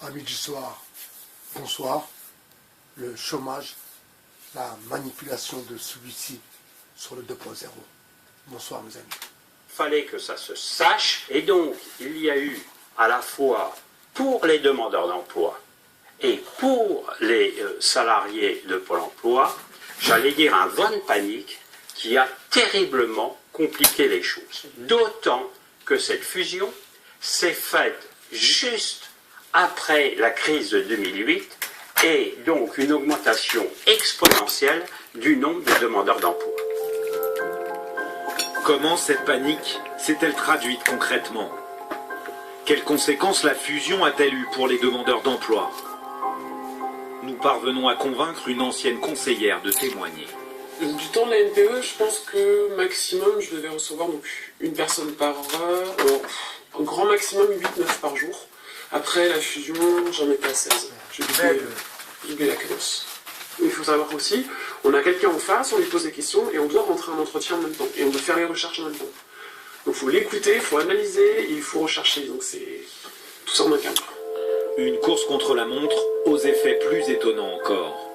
Amis du soir, bonsoir. Le chômage, la manipulation de celui-ci sur le 2.0. Bonsoir mes amis. Fallait que ça se sache, et donc il y a eu à la fois pour les demandeurs d'emploi et pour les salariés de Pôle emploi, j'allais dire un vent de panique qui a terriblement compliqué les choses. D'autant que cette fusion s'est faite juste après la crise de 2008 et donc une augmentation exponentielle du nombre de demandeurs d'emploi. Comment cette panique s'est-elle traduite concrètement? Quelles conséquences la fusion a-t-elle eu pour les demandeurs d'emploi? Nous parvenons à convaincre une ancienne conseillère de témoigner. Du temps de la NPE, je pense que maximum, je devais recevoir donc une personne par heure, un grand maximum 8-9 par jour. Après la fusion, j'en étais à 16. J'ai doublé la cadence. Il faut savoir aussi, on a quelqu'un en face, on lui pose des questions et on doit rentrer en entretien en même temps. Et on doit faire les recherches en même temps. Donc il faut l'écouter, il faut analyser et il faut rechercher. Donc c'est tout ça en un cadre. Une course contre la montre aux effets plus étonnants encore.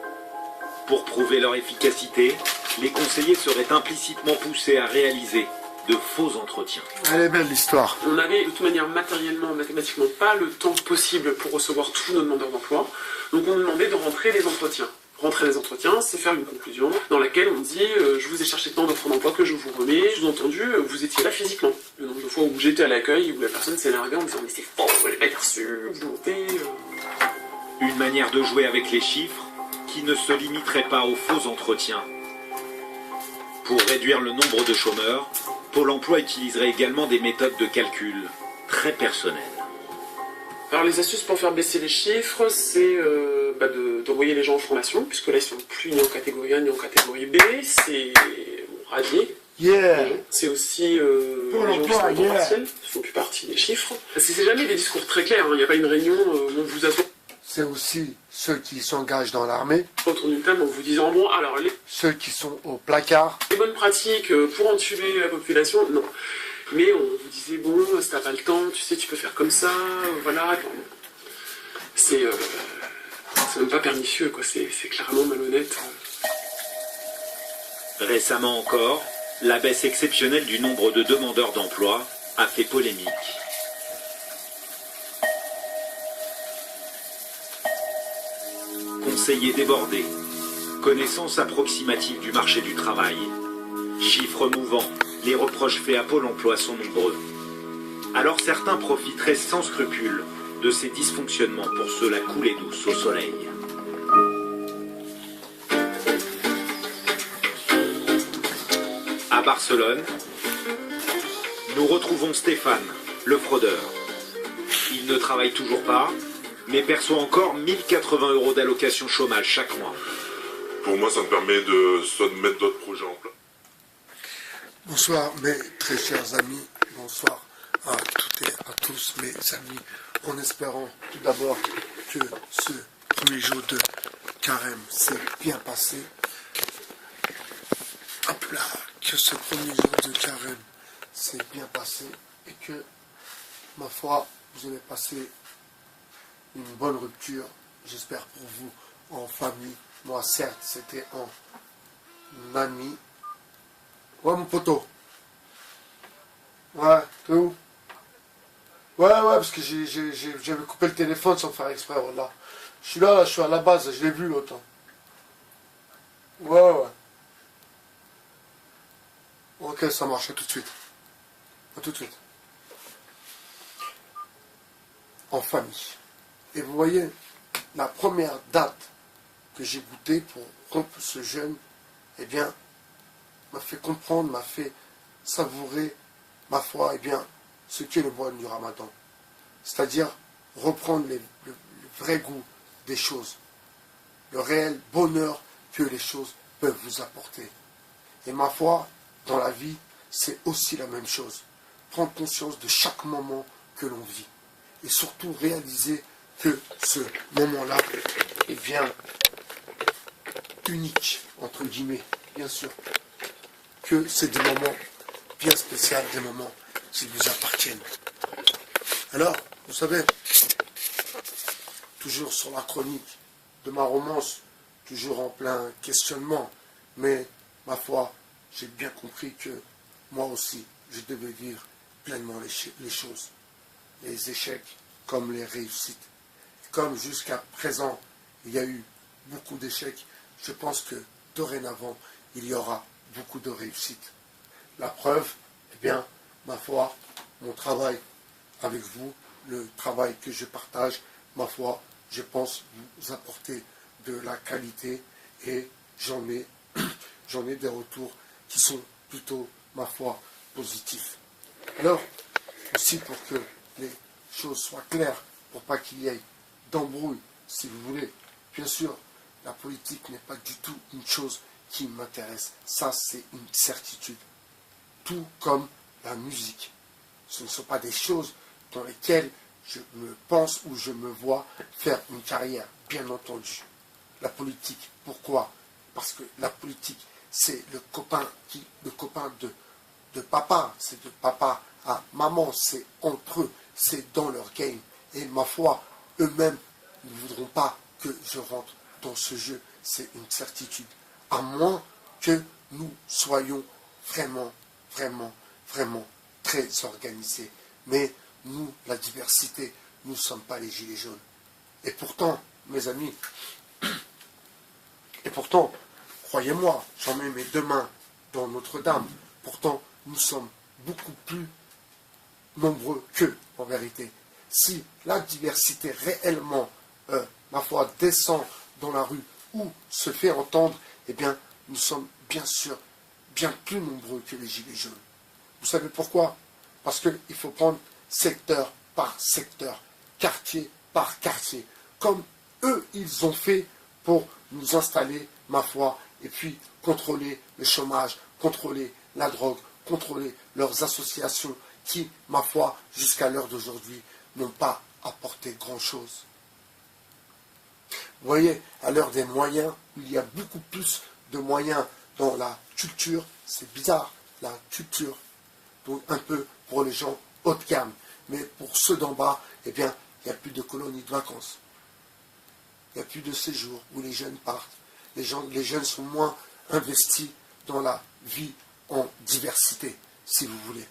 Pour prouver leur efficacité, les conseillers seraient implicitement poussés à réaliser de faux entretiens. Elle est belle l'histoire. On avait de toute manière matériellement, mathématiquement pas le temps possible pour recevoir tous nos demandeurs d'emploi. Donc on nous demandait de rentrer les entretiens. Rentrer les entretiens, c'est faire une conclusion dans laquelle on dit je vous ai cherché tant d'offres d'emploi que je vous remets. Sous-entendu, vous étiez là physiquement. Le nombre de fois où j'étais à l'accueil, où la personne s'est larguée en me disant mais c'est faux, vous l'avez pas reçu, vous mentez. Une manière de jouer avec les chiffres qui ne se limiterait pas aux faux entretiens. Pour réduire le nombre de chômeurs, Pôle emploi utiliserait également des méthodes de calcul très personnelles. Alors les astuces pour faire baisser les chiffres, c'est d'envoyer les gens en formation, puisque là ils sont plus ni en catégorie 1 ni en catégorie B, c'est radier. Yeah. C'est aussi les gens qui sont en temps partiel, ne font plus partie des chiffres. C'est jamais des discours très clairs, il n'y a pas une réunion où on vous assoit. C'est aussi ceux qui s'engagent dans l'armée. Autour d'une table en vous disant bon alors Ceux qui sont au placard. les bonnes pratiques pour entuber la population, non. Mais on vous disait bon si t'as pas le temps, tu sais tu peux faire comme ça, voilà. C'est même pas pernicieux quoi, c'est clairement malhonnête. Récemment encore, la baisse exceptionnelle du nombre de demandeurs d'emploi a fait polémique. Conseillers débordés, connaissance approximative du marché du travail, chiffres mouvants, les reproches faits à Pôle emploi sont nombreux. Alors certains profiteraient sans scrupule de ces dysfonctionnements pour se la couler douce au soleil. À Barcelone, nous retrouvons Stéphane, le fraudeur. Il ne travaille toujours pas, mais perçoit encore 1080 € d'allocation chômage chaque mois. Pour moi, ça me permet soit de mettre d'autres projets en place. Bonsoir mes très chers amis, bonsoir à toutes et à tous mes amis, en espérant tout d'abord que ce premier jour de carême s'est bien passé. Hop là, que ce premier jour de carême s'est bien passé et que, ma foi, vous avez passé une bonne rupture, j'espère pour vous, en famille. Moi, certes, c'était en ami. Ouais, mon poteau. Ouais, t'es où? Ouais, parce que j'avais coupé le téléphone sans faire exprès, voilà. Je suis là, je suis à la base, je l'ai vu l'autre. Ouais. Ok, ça marche, à tout de suite. À tout de suite. En famille. Et vous voyez, la première date que j'ai goûtée pour rompre ce jeûne, eh bien, m'a fait comprendre, m'a fait savourer, ma foi, eh bien, ce qu'est le mois du Ramadan. C'est-à-dire reprendre le vrai goût des choses, le réel bonheur que les choses peuvent vous apporter. Et ma foi, dans la vie, c'est aussi la même chose. Prendre conscience de chaque moment que l'on vit. Et surtout réaliser que ce moment-là est bien unique, entre guillemets, bien sûr. Que c'est des moments bien spéciaux, des moments qui vous appartiennent. Alors, vous savez, toujours sur la chronique de ma romance, toujours en plein questionnement, mais ma foi, j'ai bien compris que moi aussi, je devais vivre pleinement les choses, les échecs comme les réussites. Comme jusqu'à présent, il y a eu beaucoup d'échecs, je pense que dorénavant, il y aura beaucoup de réussites. La preuve, eh bien, ma foi, mon travail avec vous, le travail que je partage, ma foi, je pense vous apporter de la qualité et j'en ai des retours qui sont plutôt, ma foi, positifs. Alors, aussi pour que les choses soient claires, pour pas qu'il y ait d'embrouille, si vous voulez, bien sûr, la politique n'est pas du tout une chose qui m'intéresse. Ça, c'est une certitude. Tout comme la musique. Ce ne sont pas des choses dans lesquelles je me pense ou je me vois faire une carrière, bien entendu. La politique, pourquoi? Parce que la politique, c'est le copain de papa, c'est de papa à maman, c'est entre eux, c'est dans leur game. Et ma foi, eux-mêmes ne voudront pas que je rentre dans ce jeu, c'est une certitude. À moins que nous soyons vraiment, vraiment, vraiment très organisés. Mais nous, la diversité, nous ne sommes pas les gilets jaunes. Et pourtant, mes amis, et pourtant, croyez-moi, j'en mets mes deux mains dans Notre-Dame. Pourtant, nous sommes beaucoup plus nombreux qu'eux, en vérité. Si la diversité réellement, ma foi, descend dans la rue ou se fait entendre, eh bien, nous sommes bien sûr bien plus nombreux que les gilets jaunes. Vous savez pourquoi? Parce qu'il faut prendre secteur par secteur, quartier par quartier, comme eux, ils ont fait pour nous installer, ma foi, et puis contrôler le chômage, contrôler la drogue, contrôler leurs associations qui, ma foi, jusqu'à l'heure d'aujourd'hui, n'ont pas apporté grand-chose. Vous voyez, à l'heure des moyens, il y a beaucoup plus de moyens dans la culture, c'est bizarre, la culture, donc un peu pour les gens haut de gamme, mais pour ceux d'en bas, eh bien, il n'y a plus de colonies de vacances. Il n'y a plus de séjours où les jeunes partent. Les jeunes sont moins investis dans la vie en diversité, si vous voulez.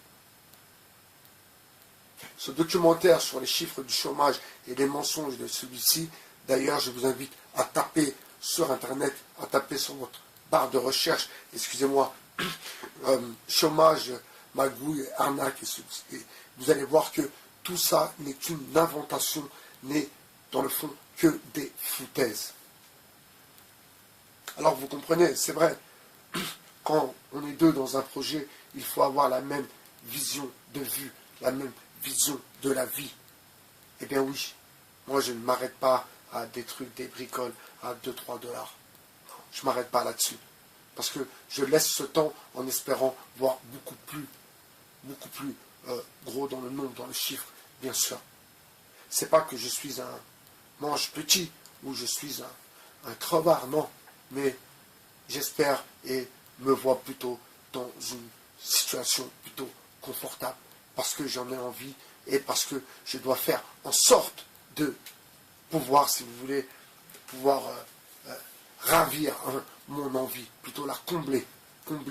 Ce documentaire sur les chiffres du chômage et les mensonges de celui-ci, d'ailleurs, je vous invite à taper sur Internet, à taper sur votre barre de recherche, excusez-moi, chômage, magouille, arnaque, et vous allez voir que tout ça n'est qu'une inventation, n'est dans le fond que des foutaises. Alors vous comprenez, c'est vrai, quand on est deux dans un projet, il faut avoir la même vision de vue, la même vision de la vie. Eh bien oui, moi je ne m'arrête pas à des trucs, des bricoles à 2-3 dollars. Je ne m'arrête pas là-dessus. Parce que je laisse ce temps en espérant voir beaucoup plus gros dans le nombre, dans le chiffre, bien sûr. C'est pas que je suis un mange petit ou je suis un crevard, non. Mais j'espère et me vois plutôt dans une situation plutôt confortable. Parce que j'en ai envie et parce que je dois faire en sorte de pouvoir, si vous voulez, pouvoir ravir mon envie, plutôt la combler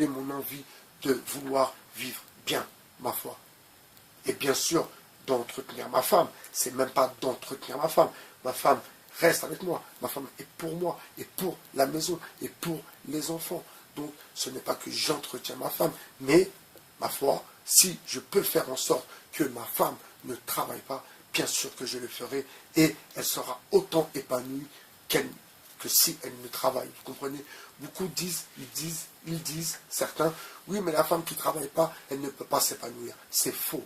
mon envie de vouloir vivre bien, ma foi. Et bien sûr, d'entretenir ma femme. C'est même pas d'entretenir ma femme. Ma femme reste avec moi. Ma femme est pour moi, et pour la maison, et pour les enfants. Donc, ce n'est pas que j'entretiens ma femme, mais, ma foi, si je peux faire en sorte que ma femme ne travaille pas, bien sûr que je le ferai, et elle sera autant épanouie que si elle ne travaille. Vous comprenez? Beaucoup ils disent, certains, oui, mais la femme qui ne travaille pas, elle ne peut pas s'épanouir. C'est faux.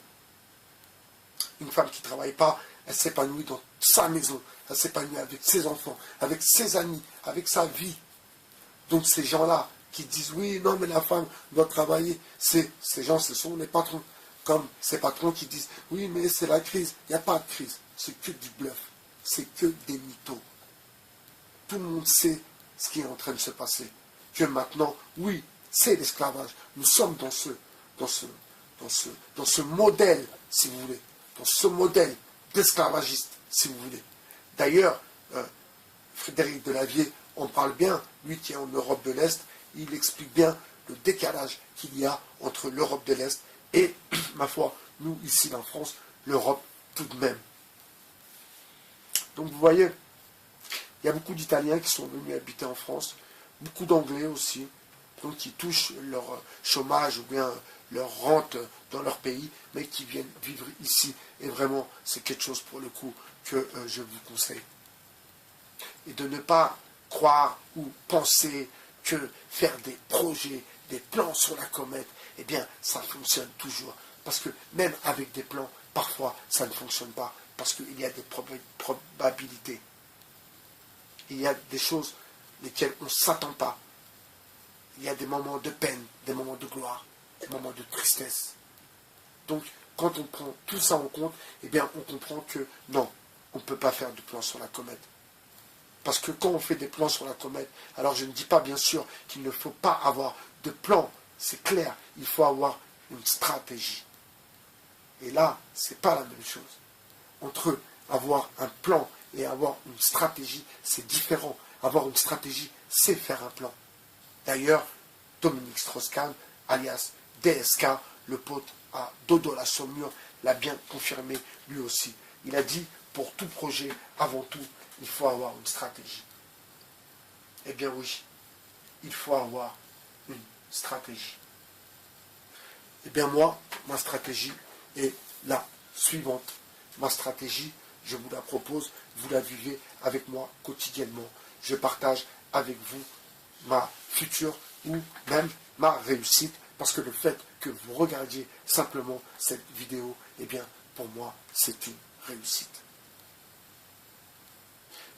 Une femme qui ne travaille pas, elle s'épanouit dans sa maison, elle s'épanouit avec ses enfants, avec ses amis, avec sa vie. Donc ces gens-là qui disent, oui, non, mais la femme doit travailler, ces gens, ce sont les patrons. Comme ces patrons qui disent, oui, mais c'est la crise. Il n'y a pas de crise. C'est que du bluff. C'est que des mythos. Tout le monde sait ce qui est en train de se passer. Que maintenant, oui, c'est l'esclavage. Nous sommes dans ce modèle, si vous voulez. Dans ce modèle d'esclavagiste, si vous voulez. D'ailleurs, Frédéric Delavier en parle bien, lui qui est en Europe de l'Est, il explique bien le décalage qu'il y a entre l'Europe de l'Est et, ma foi, nous, ici en France, l'Europe tout de même. Donc vous voyez, il y a beaucoup d'Italiens qui sont venus habiter en France, beaucoup d'Anglais aussi, donc qui touchent leur chômage ou bien leur rente dans leur pays, mais qui viennent vivre ici. Et vraiment, c'est quelque chose pour le coup que je vous conseille. Et de ne pas croire ou penser que faire des projets, des plans sur la comète, eh bien, ça fonctionne toujours. Parce que même avec des plans, parfois, ça ne fonctionne pas. Parce qu'il y a des probabilités. Il y a des choses lesquelles on ne s'attend pas. Il y a des moments de peine, des moments de gloire, des moments de tristesse. Donc, quand on prend tout ça en compte, eh bien, on comprend que non, on ne peut pas faire de plan sur la comète. Parce que quand on fait des plans sur la comète, alors je ne dis pas bien sûr qu'il ne faut pas avoir de plan, c'est clair, il faut avoir une stratégie. Et là, ce n'est pas la même chose. Entre avoir un plan et avoir une stratégie, c'est différent. Avoir une stratégie, c'est faire un plan. D'ailleurs, Dominique Strauss-Kahn, alias DSK, le pote à Dodo la Saumure, l'a bien confirmé lui aussi. Il a dit, pour tout projet, avant tout, il faut avoir une stratégie. Eh bien oui, il faut avoir une stratégie. Eh bien moi, ma stratégie est la suivante. Ma stratégie, je vous la propose, vous la vivez avec moi quotidiennement. Je partage avec vous ma future ou même ma réussite, parce que le fait que vous regardiez simplement cette vidéo, eh bien, pour moi, c'est une réussite.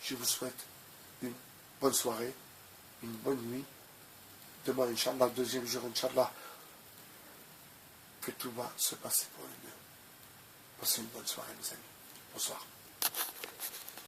Je vous souhaite une bonne soirée, une bonne nuit. Demain, Inch'Allah, deuxième jour, Inch'Allah, que tout va se passer pour le mieux. Passez une bonne soirée, mes amis. Bonsoir.